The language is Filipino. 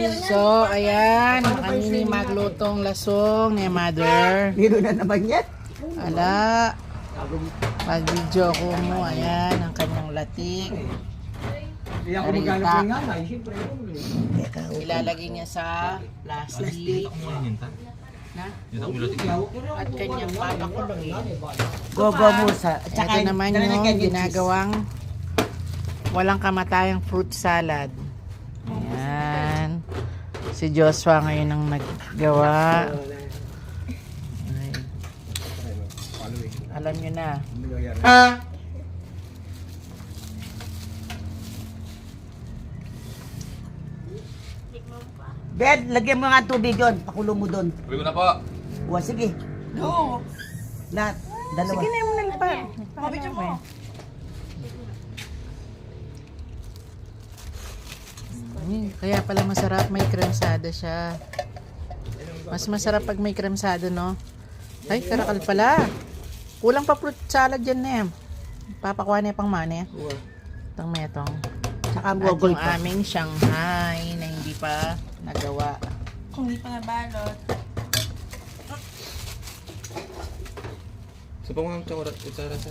So, ayan. Kami ni maglutong lasong ni mother. Biro na naman yan. Ala. Pag-video ko mo. Ayan, ang kanyang latik. Harita. Ilalagay niya sa plastic. Na? At kanyang papakulongin. Gogo musa. Ito naman yung ginagawang walang kamatayang fruit salad. Ayan. Si Joshua ngayon ang naggawa. Ay. Alam nyo na. Ben, lagyan mo nga tubig doon. Pakulo mo doon. Uwi ko na po. Sige. No. Lahat. Dalawa. Sige na yung nalpa. Mabidyo mo. Kaya pala masarap, may kremsada siya. Mas masarap pag may kremsada, no? Ay, karakal pala. Kulang pa fruit salad dyan na yan. Papakuha na yung pang mani. Itong metong. Saka At gogol yung pa. aming Shanghai na hindi pa nagawa. Kung hindi pa nabalot. Sa pangang kutsara sa.